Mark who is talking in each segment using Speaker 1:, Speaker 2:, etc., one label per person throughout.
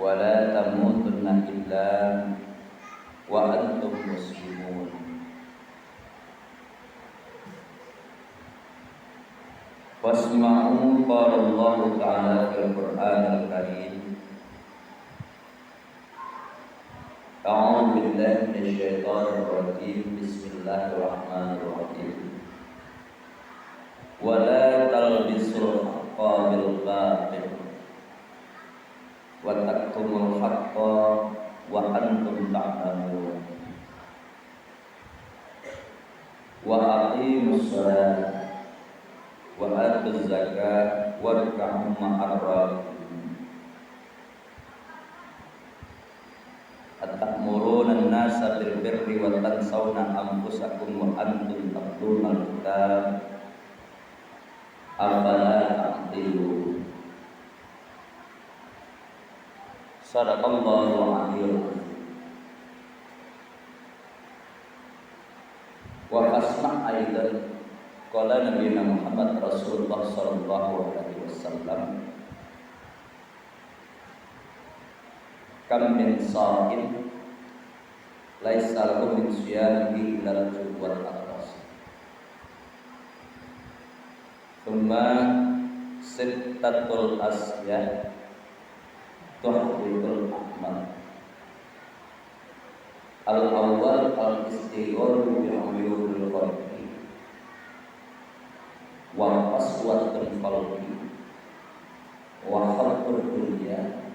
Speaker 1: ولا تموتن إلا وأنتم مسلمون. واسمعوا قال الله تعالى في القرآن الكريم: أعوذ بالله من الشيطان الرجيم. بسم الله الرحمن الرحيم. ولا تلبسوا الحق بالباطل وتكتموا الحق وأنتم تعلمون. وأقيموا الصلاة وآتوا الزكاة واركعوا مع الراكعين. أتأمرون الناس بالبر وتنسون أنفسكم وأنتم تتلون الكتاب أفلا تعقلون. صدق الله العلي العظيم. وأسمع أيضا قال نبينا محمد رسول الله صلى الله عليه وسلم: كم من صائم ليس له من صيامه إلا الجوع والعطش ثم ستة الأشياء tuhbitul amal. Al-awwal al-istighfar bi uyunil qalbi wa qaswatul qalbi wa khalqud dunya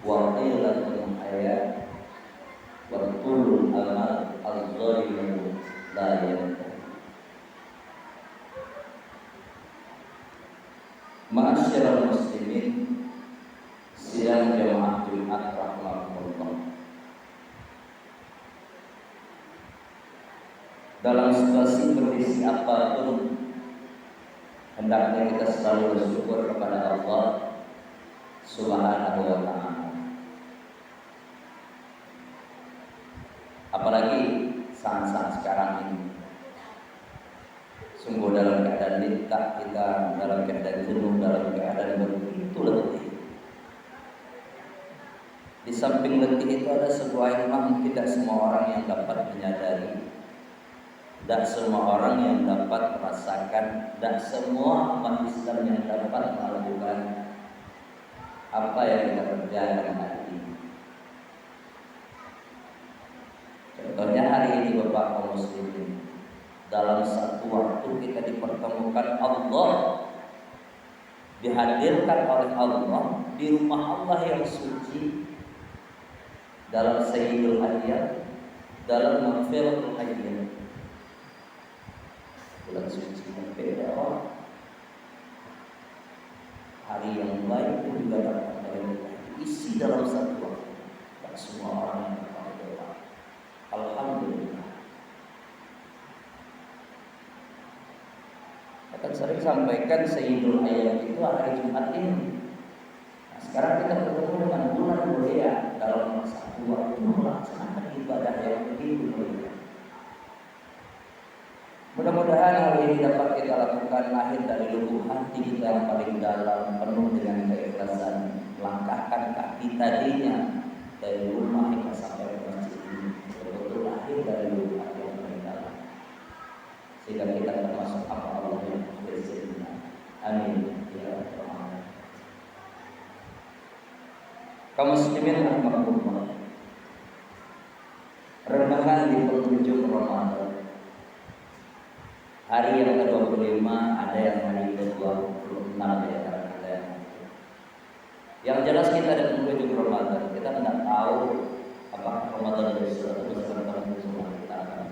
Speaker 1: wa qilatul hayat wa tulul amal al-zalimu la yantahi. Ma'asyiral muslimin sidang jamaah Jumat rahmatullah. Dalam situasi kondisi apapun, hendaknya kita selalu bersyukur kepada Allah Subhanahu wa ta'ala. Apalagi saat-saat sekarang ini, sungguh dalam keadaan litak kita, dalam keadaan jenuh, dalam keadaan begitu letih. Di samping letih itu ada sebuah hikmah tidak semua orang yang dapat menyadari, tidak semua orang yang dapat merasakan, tidak semua umat Islam yang dapat melakukan apa yang kita kerjakan hari ini. Contohnya hari ini Bapak kaum muslimin, dalam satu waktu kita dipertemukan Allah, dihadirkan oleh Allah di rumah Allah yang suci, dalam sayyidul ayyam, dalam maghfiratul ayyam. Bulan suci berbeda orang. Hari yang lain pun juga dapat isi dalam satu waktu. Tak semua orang yang dapat doa. Alhamdulillah. Akan sering sampaikan sayyidul ayyam itu hari Jumat ini. Sekarang kita bertemu dengan bulan mulia dalam satu waktu melaksanakan ibadah yang begitu mulia. Mudah-mudahan hal ini dapat kita lakukan lahir dari lubuk hati kita yang paling dalam, penuh dengan keikhlasan, melangkahkan kaki tadinya dari rumah hingga sampai ke masjid ini, betul-betul lahir dari lubuk hati yang paling dalam, sehingga kita termasuk apa Allah yang bersedia. Amin ya rabbal alamin. Kaum muslimin rahimakumullah. Renungan di penghujung Ramadan. Hari yang ke-25, ada yang hari ke-26 ya kita. Yang jelas kita di penghujung Ramadan, kita tidak tahu apakah Ramadan besok kita akan.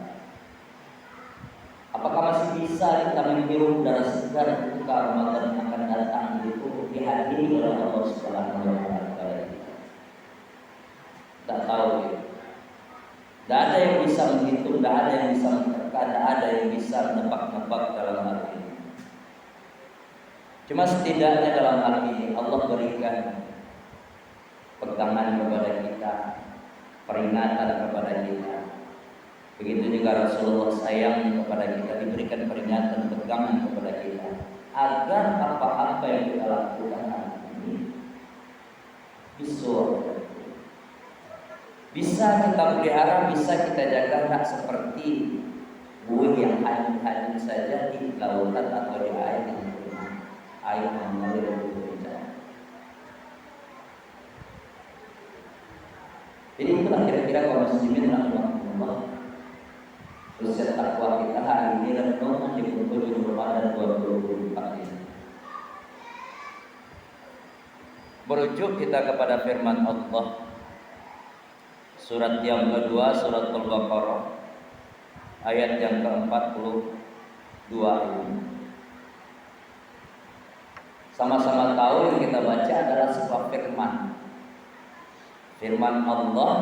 Speaker 1: Apakah masih bisa kita menghirup udara segar ketika Ramadan akan datang itu dihadiri oleh Allah Subhanahu wa taala. Tak tahu gitu. Tidak ada yang bisa menghitung, tidak ada yang bisa menerka, tidak ada yang bisa menebak-nebak dalam hal ini. Cuma setidaknya dalam hal ini Allah berikan pegangan kepada kita, peringatan kepada kita. Begitu juga Rasulullah sayang kepada kita, diberikan peringatan, pegangan kepada kita, agar apa-apa yang kita lakukan hari ini Bisa kita pelihara, bisa kita jaga, tak seperti buih yang hanyut-hanyut saja di lautan atau di air yang tenang, air mengalir berbicara. Jadi itulah kira-kira kaum muslimin rahimahullah. Usia takwa kita hari ini renungan di penghujung Ramadan 2024 ini. Merujuk kita kepada firman Allah surat yang kedua, surat Al-Baqarah ayat yang ke-42 ini. Sama-sama tahu yang kita baca adalah sebuah firman. Firman Allah,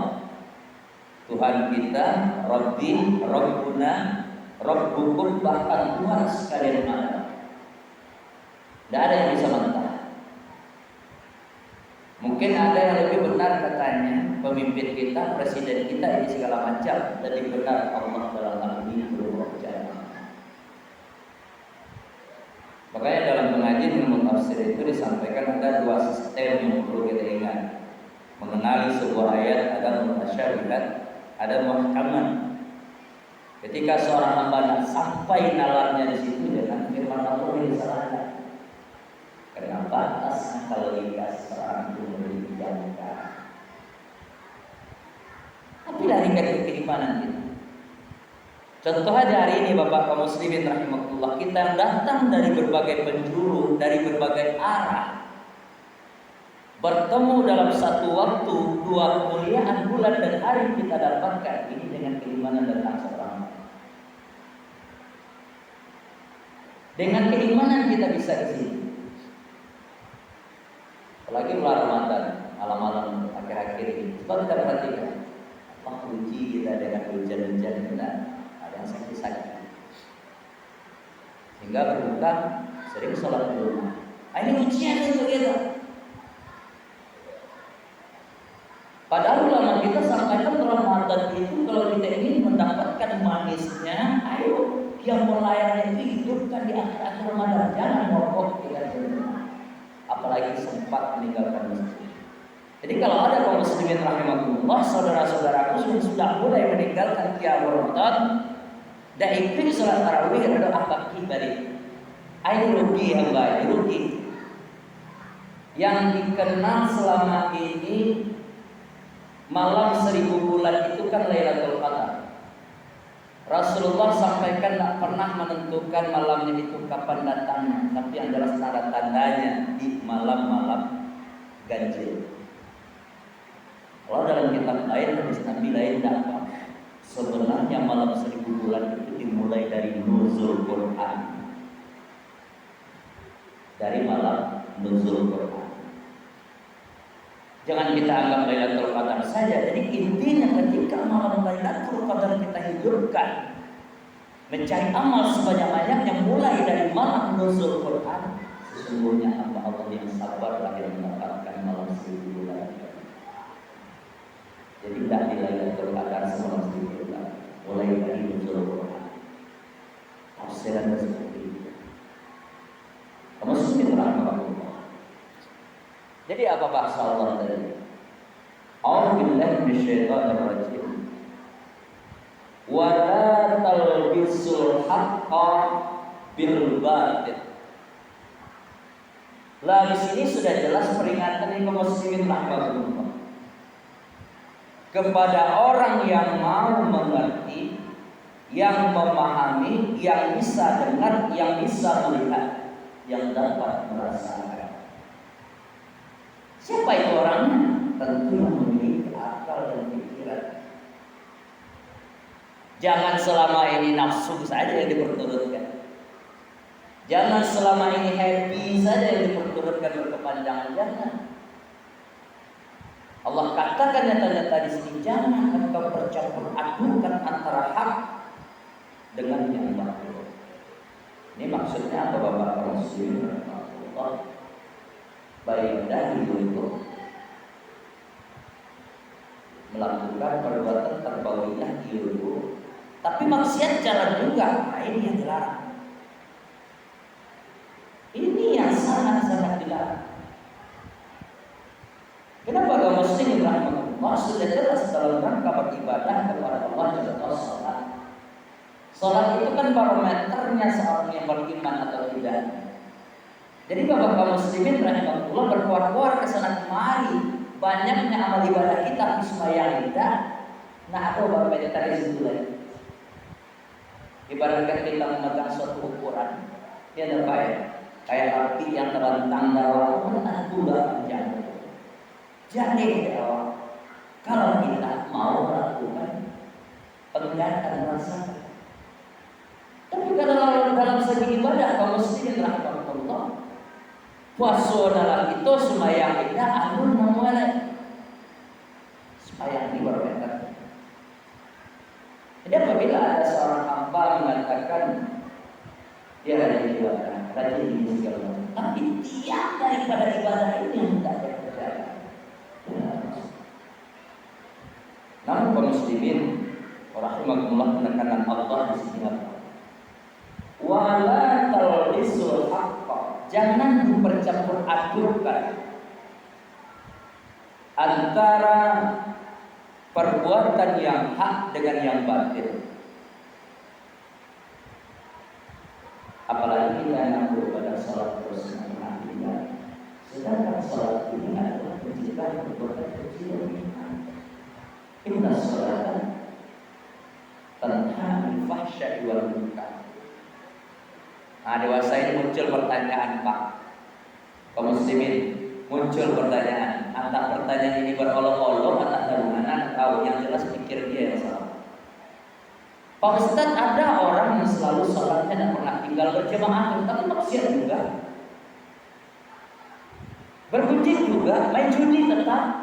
Speaker 1: Tuhan kita, Rabbi, Rabbuna, Rabbukum, bahkan Tuhan sekalian ada. Tidak ada yang bisa mentah. Mungkin ada yang lebih benar katanya, pemimpin kita, presiden kita, ini segala macam. Lebih benar Allah dalam hal ini belum percaya. Makanya dalam pengajian ilmu tafsir itu disampaikan ada dua sistem yang perlu kita ingat. Mengenali sebuah ayat, ada mutasyabihat, ada muhkamat. Ketika seorang hamba nak sampai nalarnya di situ dengan firman Allah yang disalahkan. Kenapa atas kalau seorang itu memiliki jangka? Tapi larikan ke keimanan kita. Contoh aja hari ini Bapak kaum muslimin rahimahullah, kita datang dari berbagai penjuru, dari berbagai arah, bertemu dalam satu waktu, dua kemuliaan bulan dan hari kita dapatkan ini dengan keimanan dan seorang. Dengan keimanan kita bisa di sini. Apalagi bulan Ramadan, malam-malam akhir-akhir ini. Coba kita perhatikan, Allah uji kita dengan hujan-hujan kita, ada yang sakit-sakit. Sehingga berbuka sering sholat di rumah. Ini ujian untuk kita. Padahal ulama kita sampaikan Ramadan itu kalau kita ingin mendapatkan manisnya, ayo yang melayani itu hidupkan di akhir-akhir Ramadan. Jangan mogok kita di rumah. Apalagi sempat meninggalkan masjid. Jadi kalau ada kaum muslimin rahimahullah, saudara-saudaraku yang sudah mulai meninggalkan qiyamul Ramadan, dan ikut salat tarawih atau apa balik, ini rugi yang baik, rugi. Yang dikenal selama ini malam 1000 bulan itu kan Lailatul Qadar. Rasulullah sampaikan tak pernah menentukan malamnya itu kapan datangnya, tapi yang jelas tanda-tandanya di malam-malam ganjil. Kalau dalam kitab lain, hadis Nabi lain dapat sebenarnya malam 1000 bulan itu dimulai dari nuzul Quran. Dari malam nuzul Quran. Jangan kita anggap Lailatul Qadar saja. Jadi intinya ketika malam Lailatul Qadar kita hidupkan, mencari amal sebanyak-banyaknya mulai dari malam nuzul Quran, sesungguhnya hamba Allah yang sabar lahir mendapatkan malam 1000 bulan. Jadi tidak di Lailatul Qadar semalam 1000 bulan, mulai dari nuzul Quran. Tafsiran seperti itu. Kamu sendiri rahmatullah. Jadi apa bahasa Allah tadi? A'udzubillahi minasyaitonir rajim. Wa la talbisul haqqo bil batil. Lah di sini sudah jelas peringatan yang kaum muslimin rahmatullah. Kepada orang yang mau mengerti, yang memahami, yang bisa dengar, yang bisa melihat, yang dapat merasakan. Siapa itu orangnya? Tentu yang memiliki akal dan pikiran. Jangan selama ini nafsu saja yang diperturutkan. Jangan selama ini happy saja yang diperturutkan berkepanjangan. Jangan. Allah katakan nyata-nyata di sini, jangan engkau bercampur adukan antara hak dengan yang batil. Ini maksudnya apa Bapak Muslim? Allah baik dahulu itu melakukan perbuatan terbawahnya ilmu, tapi maksiat jalan juga. Nah, ini yang dilarang. Ini yang sangat-sangat dilarang. Kenapa rahimakumullah, sudah jelas dalam rangka beribadah kepada Allah adalah salat. Salat itu kan barometernya seorang yang beriman atau tidak. Jadi Bapak kaum muslimin rahimakumullah, berkuar-kuar ke sana kemari, banyaknya amal ibadah kita sembahyang tidak. Nah, apa Bapak dari situ lagi? Ibaratkan kita memegang suatu ukuran, dia ada baik, kayak api yang terlentang dalam gula panjang. Jadi kalau kita mau melakukan penglihatan rasa, tapi kalau dalam segi ibadah kaum muslimin rahmatullah, puasa dalam itu sembahyang kita anu namanya sembahyang di barometer. Jadi apabila ada seorang hamba mengatakan dia rajin ibadah, rajin di segala, tapi tiap daripada ibadah ini yang tidak dia kerjakan. Namun kaum muslimin rahimakumullah, penekanan Allah di sini apa? Wala talbisul haqqa, jangan dipercampur adukkan antara perbuatan yang hak dengan yang batil. Apalagi kita yang pada salat terus menghina. Sedangkan salat ini adalah mencegah perbuatan kecil. Inna salata tanha 'anil fahsya'i wal munkar. Nah, dewasa ini muncul pertanyaan, Pak. Kaum muslimin, muncul pertanyaan. Antara pertanyaan ini berolok-olok atau darungan, tahu yang jelas pikir dia yang salah. Pak Ustadz, ada orang yang selalu sholatnya dan pernah tinggal berjamaah, tapi maksiat juga, bergunjing juga, main judi tetap.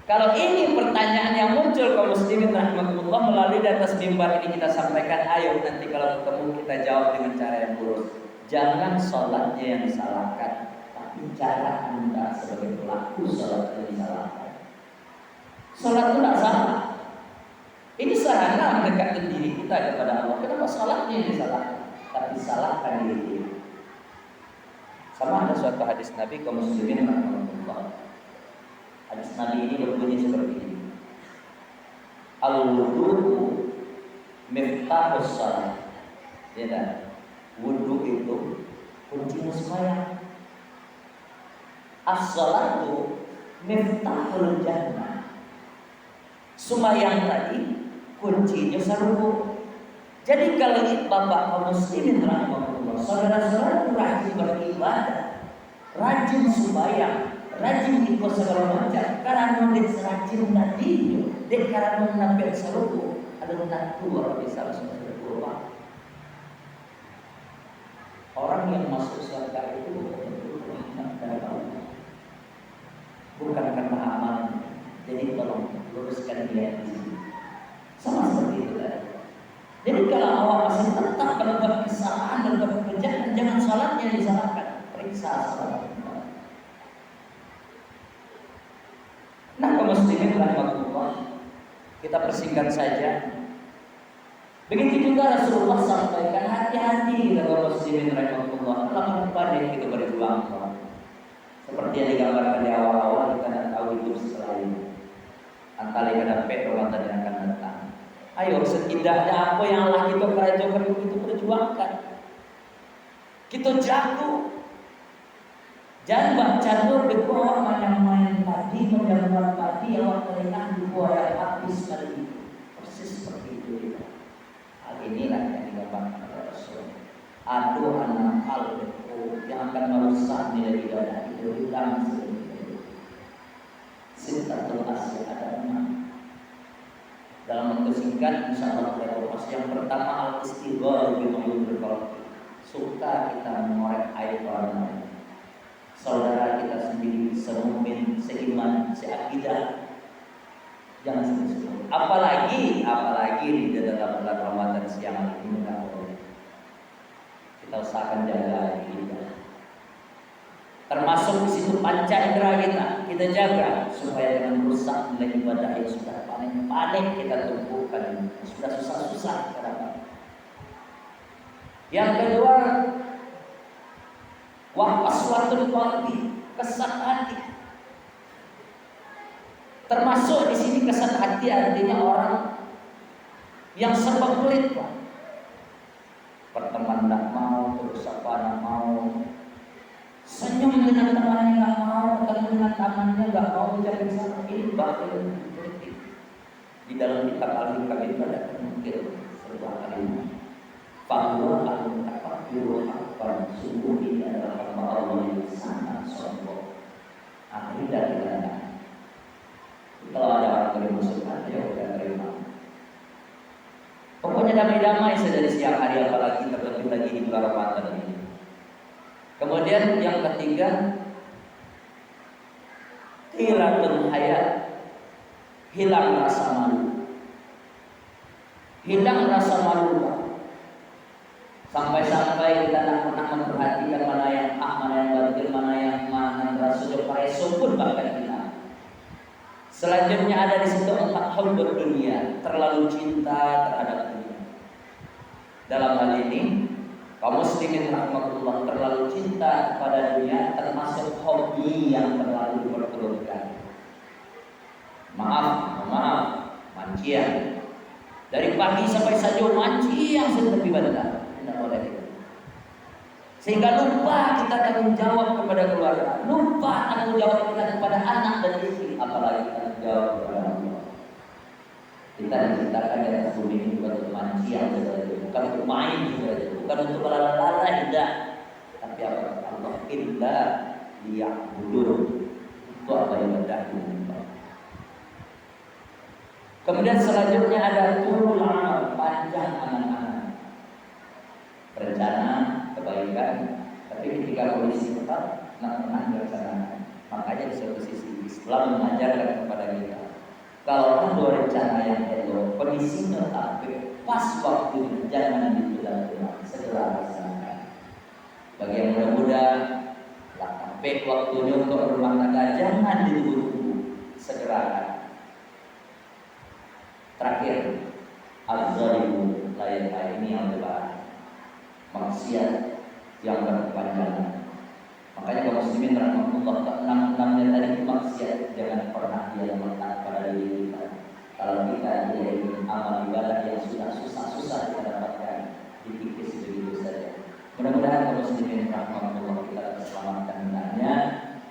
Speaker 1: Kalau ini pertanyaan yang muncul kaum muslimin rahmatullah, melalui di atas mimbar ini kita sampaikan, ayo nanti kalau ketemu kita jawab dengan cara yang lurus. Jangan sholatnya yang disalahkan, tapi cara Anda sebagai pelaku sholat yang disalahkan. Sholat itu tidak salah. Ini sarana mendekatkan diri kita kepada Allah. Kenapa sholatnya yang disalahkan? Tapi salahkan diri kita. Sama ada suatu hadis Nabi kaum muslimin rahmatullah. Hadis Nabi ini berbunyi seperti ini. Al-wudu'u miftahus shalah. Ya kan? Wudu itu kunci sembahyang. As-shalatu miftahul jannah. Sembahyang tadi kuncinya sarung. Jadi kalau Bapak kaum muslimin rahimahullah, saudara-saudara rajin beribadah, rajin sembahyang, rajin ikut segala macam, karena nulis rajin tadi, dek karena menambil sarung adalah dua bisa langsung berubah. Orang yang masuk surga itu rahmat dari Allah, bukan karena amal. Jadi tolong luruskan dia di sini. Sama seperti itu tadi. Jadi kalau awak masih tetap berbuat kesalahan dan berbuat kejahatan, jangan salatnya disalahkan, periksa salat. Nah, kaum muslimin rahmatullah, kita persingkat saja. Begitu juga Rasulullah sampaikan, hati-hati kaum muslimin rahmatullah, dalam pandai kita berjuang. Seperti yang digambarkan di awal-awal, kita tidak tahu itu setelah ini. Antara kita Ramadan yang akan datang. Ayo setidaknya apa yang Allah kita kerjakan itu perjuangkan. Kita jago. Jangan baca nur di bawah main padi, menjamuan padi, awak teringat di bawah yang habis kali itu. Persis seperti itu. Hal inilah yang digambarkan oleh Rasul. Ada 6 hal yang akan merusak nilai ibadah itu hilang seperti itu. Sintatul asli ada 6. Dalam waktu singkat, insyaallah kita bahas. Yang pertama, al-istighfar bima'rufil qalbi. Suka kita mengorek aib orang lain. Saudara kita sendiri, semukmin, seiman, seakidah, jangan semua. Apalagi di dalam bulan Ramadan siang ini kita usahakan jaga kita. Termasuk di situ panca indera kita jaga supaya jangan rusak nilai ibadah yang sudah paling kita tumpukan, sudah susah-susah sekarang. Yang kedua, waqaswatul qalbi, kesat hati. Termasuk di sini kesat hati artinya orang yang serba pelit, Pak. Berteman tidak mau, terus apa tidak mau, senyum dengan temannya nggak mau, ketemu dengan temannya nggak mau, cari sana ini bahaya. Di dalam kitab Al-Hikam itu ada penukil sebuah kalimat. Bahwa al-mutafakkiru haqqan, sungguh ini adalah hamba Allah yang sangat sombong. Akhirnya dikatakan, kalau ada orang terima sunnah, ya udah terima. Pokoknya damai-damai saja di siang hari, apalagi terlebih lagi di bulan Ramadan ini. Kemudian yang ketiga, hilatul hayat, hilang rasa malu. Hilang rasa malu, Pak. Sampai-sampai kita tidak pernah memperhatikan mana yang hak, mana yang batil, mana yang mana rasul pareso pun bahkan kita. Selanjutnya ada di situ 4 hubbud dunia, terlalu cinta terhadap dunia. Dalam hal ini, kaum muslimin rahmatullah, terlalu cinta kepada dunia termasuk hobi yang terlalu diperturutkan. Maaf, mancian. Dari pagi sampai saja mancian seperti bandar. Tidak boleh. Sehingga lupa kita tanggung jawab kepada keluarga, lupa tanggung jawab kita kepada anak dan istri, apalagi tanggung jawab kepada Allah. Kita diciptakan di atas bumi ini bukan untuk mancian saja, bukan untuk main saja, bukan untuk lalala tidak. Tapi apa Allah illa liya'budun, itu apa ibadah ini. Kemudian selanjutnya ada tulul amal, panjang angan-angan, rencana kebaikan, tapi ketika kondisi tepat tidak pernah dilaksanakan. Makanya di satu sisi Islam mengajarkan kepada kita, kalau ada rencana yang elok, kondisi tetap pas waktu, jangan ditunda-tunda, segera laksanakan. Bagi yang muda-muda, sampai waktunya untuk rumah tangga jangan ditunggu, segerakan. Terakhir, al-zalimu layak ini yang lebar, maksiat yang berkepanjangan. Makanya kaum muslimin rahmatullah, keenam-enamnya tadi maksiat jangan pernah dia melekat pada diri kita. Kalau kita ingin amal ibadah yang sudah susah-susah kita dapatkan, dikikis begitu saja. Mudah-mudahan kaum muslimin rahmatullah kita terselamatkan hendaknya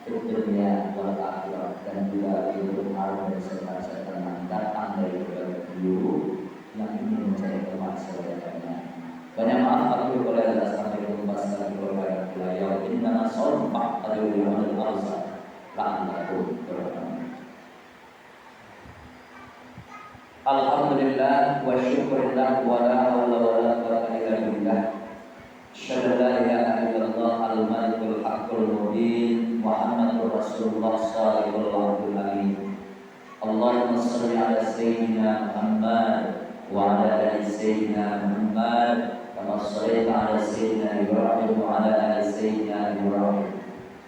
Speaker 1: di dunia wal akhirat, dan juga ilmu harum dan serta-serta yang datang dari berbagai penjuru yang ingin mencari kemaslahatan. Banyak maaf aku boleh atas sampai lupa sekali berbagai wilayah. Inna nasawfa adul al-arza la'allakum turhamun. Alhamdulillah wa syukurillah wa la hawla wa la quwwata illa billah. Asyhadu an la ilaha illallah al-malikul haqqul mubin Muhammadur Rasulullah sallallahu alaihi. Allahumma shalli ala sayyidina Muhammad wa ala ali sayyidina Muhammad kama shallaita ala sayyidina Ibrahim wa ala ali sayyidina Ibrahim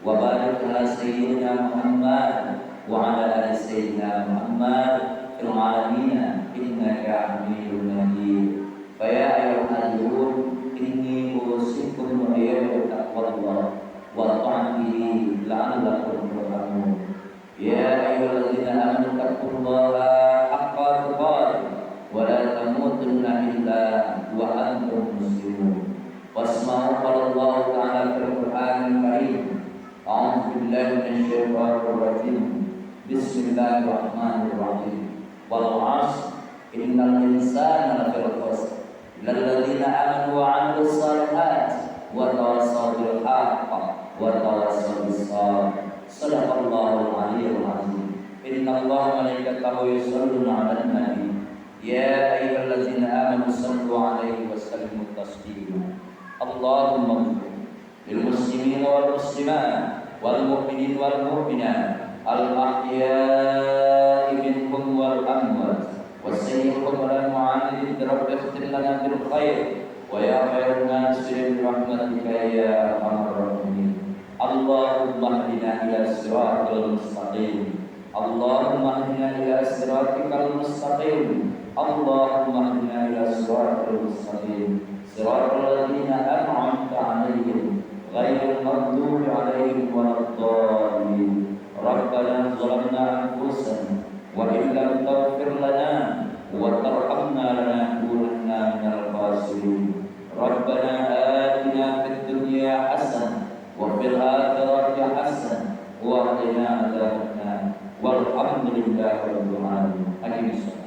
Speaker 1: wa barik ala sayyidina Muhammad wa ala ali sayyidina Muhammad fil alamin innaka Hamidum Majid. Fa ya ayyuhal inni usikum wa iyyakum taqwallah wa ta'atihi la'allakum turhamun. Ya ayyuhalladzina amanu taqullaha haqqa tuqatih wa la tamutunna illa wa antum muslimun. Wasma'u qala Allah ta'ala fil Qur'anil Karim. A'udzu billahi minasyaitonir rajim. Bismillahirrahmanirrahim. Wal 'ashr innal insana lafii khusr illa alladzina amanu wa 'amilus shalihati wa tawassaw bil haqqi wa tawassaw bis sabr. Sadaqallahul aliyyul azim. Innallaha wa malaikatahu yusholluna 'alan nabi. Ya ayyuhallazina amanu shallu 'alaihi wa sallimu taslima. Allahumma lil muslimin wal muslimat wal mu'minin wal mu'minat al ahya'i minhum wal amwat wasayyihum wal mu'anidin rabbi ighfir lana bil khair wa ya khairan nasirin rahmatika ya arhamar rahimin. Allahumma hdina ila siratal mustaqim. Allahumma hdina ila siratal mustaqim. Allahumma hdina ila siratal mustaqim. Siratal ladzina an'amta 'alaihim ghairil maghdubi 'alaihim waladdallin. Rabbana zalamna anfusana Rabbana atina fid dunya hasanah wa fil akhirati hasanah wa qina adzabannar. Walhamdulillahi rabbil alamin.